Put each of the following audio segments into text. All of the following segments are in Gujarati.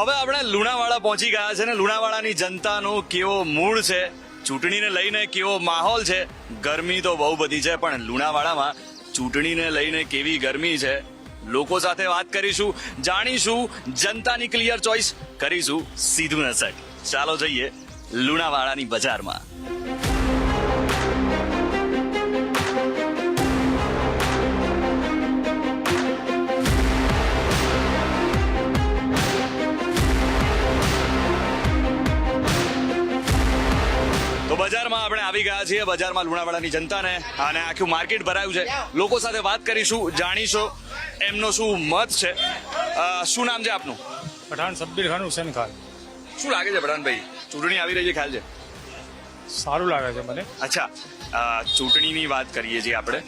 હવે આપણે લુણાવાડા પહોંચી ગયા છે ને લુણાવાડાની જનતાનો કેવો મૂડ છે, ચૂંટણીને લઈને કેવો માહોલ છે. ગરમી તો બહુ બધી છે, પણ લુણાવાડામાં ચૂંટણીને લઈને કેવી ગરમી છે, લોકો સાથે વાત કરીશું, જાણીશું જનતાની ક્લિયર ચોઇસ, કરીશું સીધું નસક. ચાલો જઈએ લુણાવાડાની બજારમાં. તો બજારમાં આપણે આવી ગયા છીએ, બજારમાં લુણાવાડાની જનતાને અને આખું માર્કેટ ભરાયું છે. લોકો સાથે વાત કરીશું, જાણીશું એમનો શું મત છે. શું નામ છે આપનું? પઠાણ સબ્બીર ખાન હુસેન ખાન. શું લાગે છે પઠાણભાઈ, ચૂંટણી આવી રહી છે, ખ્યાલ છે? સારું લાગે છે મને. અચ્છા, ચૂંટણીની વાત કરીએ છીએ આપણે,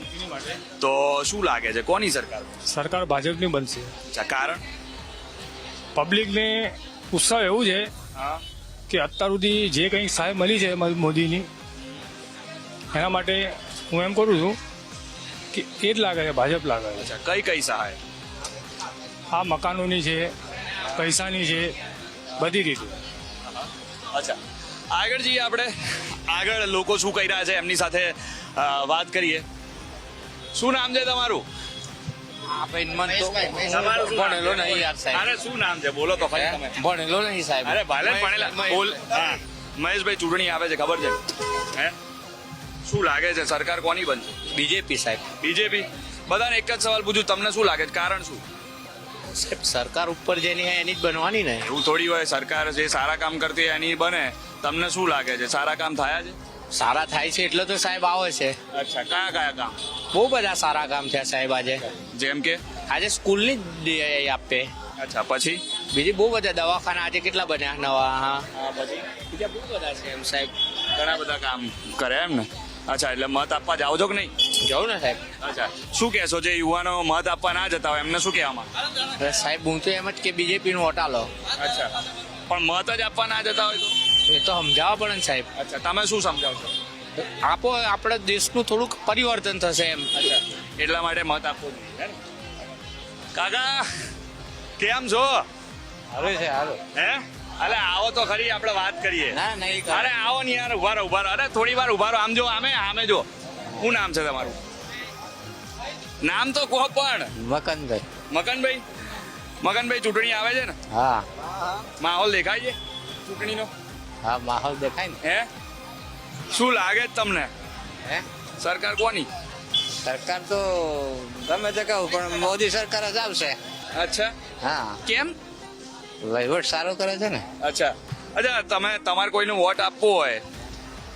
તો શું લાગે છે કોની સરકાર? સરકાર ભાજપની બનશે. અચ્છા, કારણ? પબ્લિકને ઉત્સાહ એવું છે કે અત્યાર સુધી જે કંઈ સહાય મળી છે મોદીની, એના માટે હું એમ કરું છું કે એ જ લાગે છે, ભાજપ લાગે છે. અચ્છા, કઈ કઈ સહાય? આ મકાનોની છે, પૈસાની છે, બધી રીતે. અચ્છા, આગળ જઈએ આપણે, આગળ લોકો શું કહી રહ્યા છે એમની સાથે વાત કરીએ. શું નામ છે તમારું? ભણેલો નહીં યાર સાહેબ. અરે શું નામ છે, બોલો તો ખરી તમે. ભણેલો નહીં સાહેબ. અરે ભલે ભણેલા બોલ. હા, મહેશભાઈ, ચૂંટણી આવે છે, ખબર છે? હે, શું લાગે છે સરકાર કોની બનશે? બીજેપી સાહેબ. બીજેપી? બધાને એક જ સવાલ પૂછું, તમને શું લાગે છે, કારણ શું? સાહેબ સરકાર ઉપર જેની હે એની જ બનવાની ને. એવું થોડી હોય, સરકાર જે સારા કામ કરતી હોય એની બને. તમને શું લાગે છે, સારા કામ થયા છે? સારા થાય છે એટલે તો સાહેબ આવે છે. અચ્છા, કયા કયા કામ? બહુ બધા સારા કામ થયા સાહેબ આજે. જેમ કે? આજે સ્કૂલની જ આપે. અચ્છા, પછી? બીજી બહુ બધા દવાખાના આજે કેટલા બન્યા નવા. હા, પછી બીજા બહુ બધા છે એમ સાહેબ. ઘણા બધા કામ કરે એમ ને. અચ્છા, એટલે મત આપવા જાઓ છો કે નહીં? જાઉં ને સાહેબ. અચ્છા, શું કહેશો જે યુવાનો મત આપવા ના જતા હોય એમને શું કહેવામાં? અરે સાહેબ હું તો એમ જ કે બીજેપી નું હટાલો. અચ્છા, પણ મત જ આપવા ના જતા હોય તો? એ તો સમજાવવા પડે ને સાહેબ. અચ્છા, તમે શું સમજાવશો? આપો, આપણા દેશનું થોડુંક પરિવર્તન થશે એમ. અચ્છા, એટલા માટે મત આપવો જોઈએ હે ને? કાકા કેમ છો? હવે છે હાલો. હે, અરે આવો તો ખરી, આપણે વાત કરીએ. ના નહીં. અરે આવો ને યાર, ઉભા રહો, ઉભા રહો. અરે થોડી વાર ઉભા રહો. આમ જો, આમે જો. શું નામ છે તમારું? નામ તો કહો પણ. મકનભાઈ. મકનભાઈ? મકનભાઈ, ચૂંટણી આવે છે ને, હા માહોલ દેખાય છે ચૂંટણીનો? હા, માહોલ દેખાય ને. હે, શું લાગે છે તમને, હે, સરકાર કોની? સરકાર તો ગમે તે કહું પણ મોદી સરકાર જ આવશે. અચ્છા, હા, કેમ? વહીવટ સારો કરે છે ને. અચ્છા, તમારે કોઈને વોટ આપવો હોય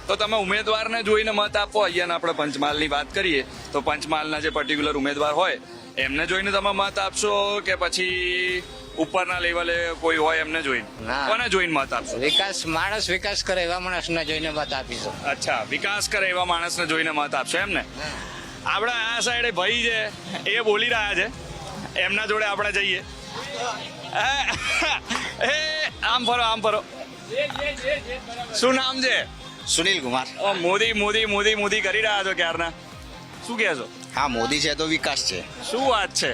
તો તમે ઉમેદવારને જોઈને મત આપો. અહીંયા આપણે પંચમહાલની વાત કરીએ તો પંચમહાલના જે પર્ટિક્યુલર ઉમેદવાર હોય એમને જોઈને તમે મત આપશો કે પછી ઉપરના લેવલે કોઈ હોય એમને જોઈને? ના. કોને જોઈને મત આપશો? માણસ વિકાસ કરે એવા માણસને જોઈને મત આપીશું. અચ્છા, વિકાસ કરે એવા માણસને જોઈને મત આપશો એમ ને. આપણે આ સાઈડે ભાઈ છે એ બોલી રહ્યા છે, એમના જોડે આપણે જઈએ. એ આમ ફરો, આમ ફરો. શું નામ છે? સુનિલ કુમાર. મોદી મોદી મોદી મોદી કરી રહ્યા છો ક્યારના, શું કહેશો? હા, મોદી છે તો વિકાસ છે. શું વાત છે,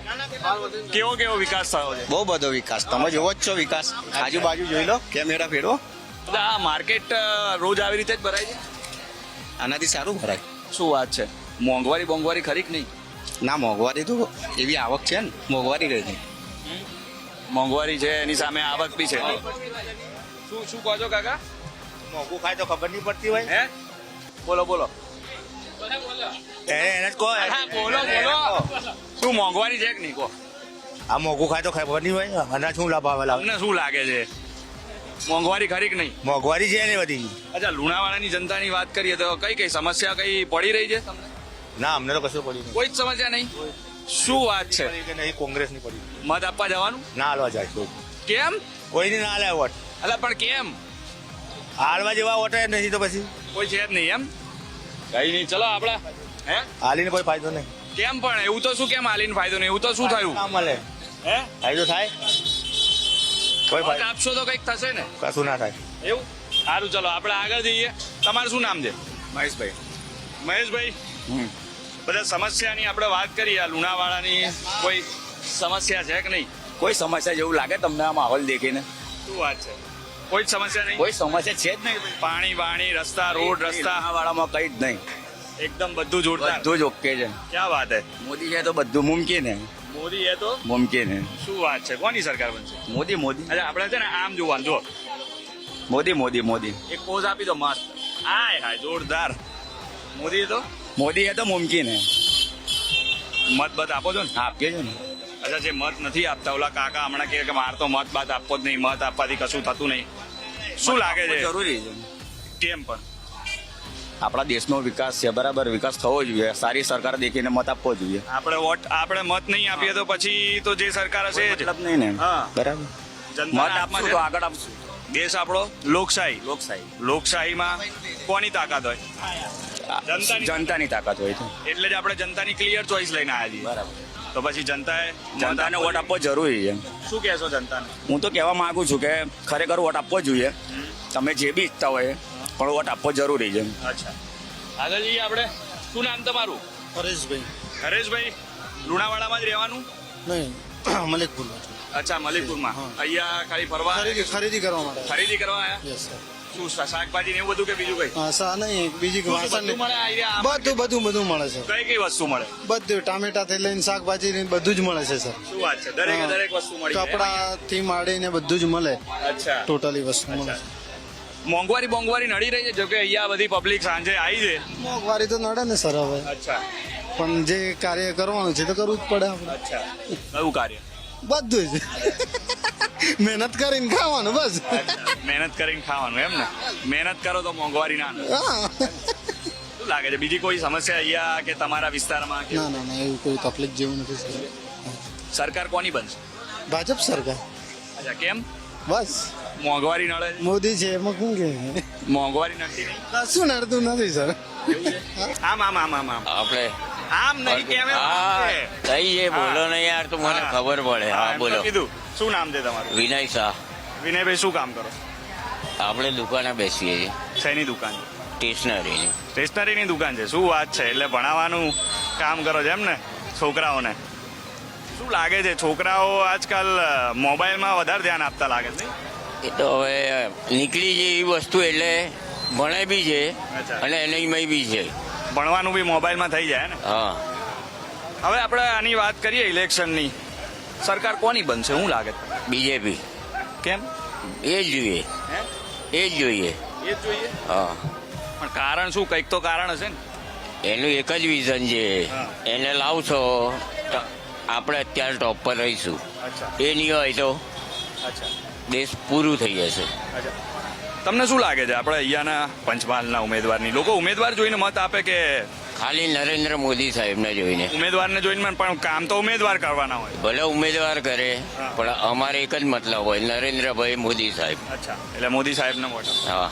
કેવો કેવો વિકાસ થયો છે? બહુ બધો વિકાસ, તમે જોવો જ છો વિકાસ. આજુબાજુ જોઈ લો, કેમેરા ફેરવો. આ માર્કેટ રોજ આવી રીતે જ ભરાય છે? આનાથી સારું ભરાય. શું વાત છે, મોંઘવારી ખરી કે નહીં? ના, મોંઘવારી તો એવી આવક છે ને, મોંઘવારી રહી છે. મોંઘવારી છે, એની સામે આવક બી છે. શું કહો છો કાકા? મોંઘું ખાય તો ખબર નહીં પડતી હોય. હે, બોલો બોલો. એને જ કહો. હા, બોલો બોલો. શું મોંઘવારી છે કે નહીં કહો? આ મોંઘું ખાય તો ખબર નહીં હોય. અનાજ શું લાભ આવે? તમને શું લાગે છે, મોંઘવારી ખરી કે નહીં? મોંઘવારી છે ને બધી. અચ્છા, લુણાવાડાની જનતાની વાત કરીએ તો કઈ કઈ સમસ્યા કઈ પડી રહી છે તમને? ના, અમને તો કશું પડી નહીં. કોઈ જ સમસ્યા નહીં? શું વાત છે, કે નહીં, કોંગ્રેસની પડી. મત આપવા જવાનું? ના હાલવા જાય કોઈ. કેમ? કોઈને ના હાલે વોટ. અલા પણ કેમ? હાલવા જેવા વોટ જ નથી તો પછી કોઈ છે જ નહીં એમ? કઈ નહીં, ચલો આપડા. હે, હાલીને કોઈ ફાયદો નહીં. કેમ પણ એવું તો શું, કેમ હાલીને ફાયદો નહીં? એવું તો શું થયું? ના મળે. હે, ફાયદો થાય? કોઈ મત ફાયદો આપશો તો કઈક થશે ને. કશું ના થાય. એવું? સારું, ચલો આપણે આગળ જઈએ. તમારું શું નામ છે? મહેશભાઈ. મહેશભાઈ, બધા સમસ્યાની આપણે વાત કરીએ. આ લુણાવાડાની કોઈ સમસ્યા છે કે નહીં? કોઈ સમસ્યા જેવું લાગે તમને આ માહોલ દેખીને? શું વાત છે? કોઈ જ સમસ્યા નહીં? કોઈ સમસ્યા છે જ નહીં. પાણી વાણી રસ્તા રોડ રસ્તા વાળામાં કઈ જ નહીં. એકદમ બધું જોરદાર. બધું જ ઓકે છે. ક્યાં વાત હે? મોદી છે તો બધું મુમકિન હે. મોદી એ તો મુમકિન હે. શું વાત છે? કોની સરકાર બનશે? મોદી મોદી અચ્છા આપણે છે ને આમ જોવાનું જો મોદી મોદી મોદી એક પોઝ આપી દો મસ્ત. હાય હાય જોરદાર. મોદી એ તો મોદી હે તો મુમકિન હે. મત બત આપો છો ને? આપીએ છે ને. અચ્છા જે મત નથી આપતા ઓલા કાકા હમણાં કહે કે મારે તો મત બાત આપવો જ નહીં, મત આપવાથી કશું થતું નહીં. શું લાગે છે? જરૂરી છે. કેમ પણ? આપણા દેશનો વિકાસ છે, બરાબર, વિકાસ થવો જોઈએ. સારી સરકાર દેખીને મત આપવો જોઈએ. આપણે મત નહીં આપીએ તો પછી તો જે સરકાર હશે એ જ. મતલબ નહીં ને. હા. બરાબર. જનતાના મત હાથમાં આપશું છે. તો આગળ આપશું. દેશ આપણો લોકશાહી. લોકશાહી લોકશાહીમાં કોની તાકાત હોય? જનતાની. જનતાની તાકાત હોય છે. એટલે જ આપણે જનતાની ક્લિયર ચોઈસ લઈને આવ્યા છીએ. બરાબર. તો પછી જનતાએ જનતાને વોટ આપવો જરૂરી છે. શું કહેશો જનતાને? હું તો કહેવા માંગુ છું કે ખરેખર વોટ આપવો જોઈએ. તમે જે બી ઈચ્છતા હોય પણ વોટ આપવો જરૂરી છે. અચ્છા આગળ જઈએ આપણે. શું નામ તમારું? પરેશભાઈ હરેશભાઈ. લુણાવાડામાં જ રહેવાનું? નહીં મલિકપુર અચ્છા મલિકપુરમાં. અહીંયા ખાલી ફરવા ખરીદી કરવા માટે ખરીદી કરવા આવ્યા? Yes sir. શું શાકભાજી ને એવું બધું કે બીજું કઈ? સા નહીં બીજી શું વાસણ બધું મળે અહીંયા? બધું મળે છે. કઈ કઈ વસ્તુ મળે? બધું ટામેટા થી લઈને શાકભાજી ને બધું જ મળે છે સર. શું વાત છે? દરેકે દરેક વસ્તુ મળી જાય. કપડા થી માંડીને બધું જ મળે. અચ્છા ટોટલી વસ્તુ મળે છે. મોંઘવારી નડી રહી છે જોકે અહીંયા બધી પબ્લિક સાંજે આવી છે. મોંઘવારી તો નડે ને સર હવે, અચ્છા પણ જે કાર્ય કરવાનું છે તો કરવું જ પડે આપણે. અચ્છા કયું કાર્ય? બધું જ મહેનત કરીને ખાવાનું બસ. મહેનત કરીને ખાવાનું એમ ને? મહેનત કરો તો મોંઘવારી ના આવે. હા. શું લાગે છે બીજી કોઈ સમસ્યા અહીંયા કે તમારા વિસ્તારમાં કે? ના એવું કોઈ તકલીફ જેવું નથી સર. સરકાર કોની બનશે? ભાજપ સરકાર અચ્છા કેમ? બસ. મોંઘવારી નડે છે? મોદી છે એમાં શું કે મોંઘવારી નડતી નહીં? કશું નડતું નથી સર. આમ આમ આમ આમ આમ આપણે આમ નહીં કેમ એમ હા છે? કઈ એ બોલો ને યાર તો મને હા. ખબર પડે. હા, હા એમ તો બોલો. કીધું. શું નામ છે તમારું? વિનય શાહ. વિનયભાઈ શું કામ કરો? આપણે દુકાને બેસીએ છીએ શેની દુકાન છે? સ્ટેશનરીની. સ્ટેશનરીની દુકાન છે. શું વાત છે? એટલે ભણાવવાનું કામ કરો છો એમ ને છોકરાઓને? શું લાગે છે છોકરાઓ આજકાલ મોબાઈલમાં વધારે ધ્યાન આપતા લાગે છે નહીં? એ તો હવે નીકળી છે એવી વસ્તુ એટલે ભણે બી છે અચ્છા. અને એનયમય બી છે. ભણવાનું બી મોબાઈલમાં થઈ જાય ને? હા હવે આપણે આની વાત કરીએ ઇલેક્શનની. સરકાર કોની બનશે શું લાગે છે? બીજેપી. કેમ? એ જ જોઈએ. હે? એ જ જોઈએ. એ જ જોઈએ. હા પણ કારણ શું? કંઈક તો કારણ હશે ને? એનું એક જ વિઝન છે. હા. એને લાવશો તો આપણે અત્યારે ટોપ પર રહીશું. અચ્છા એ નહીં હોય તો અચ્છા દેશ પૂરું થઈ જશે. અચ્છા તમને શું લાગે છે આપણે અહીંયાના પંચમહાલના ઉમેદવારની? લોકો ઉમેદવાર જોઈને મત આપે કે ખાલી નરેન્દ્ર મોદી સાહેબને જોઈને? ઉમેદવારને જોઈને પણ કામ તો ઉમેદવાર કરવાના હોય. ભલે ઉમેદવાર કરે હા. પણ અમારે એક જ મતલબ હોય, નરેન્દ્રભાઈ મોદી સાહેબ. અચ્છા એટલે મોદી સાહેબને વોટ આપો. હા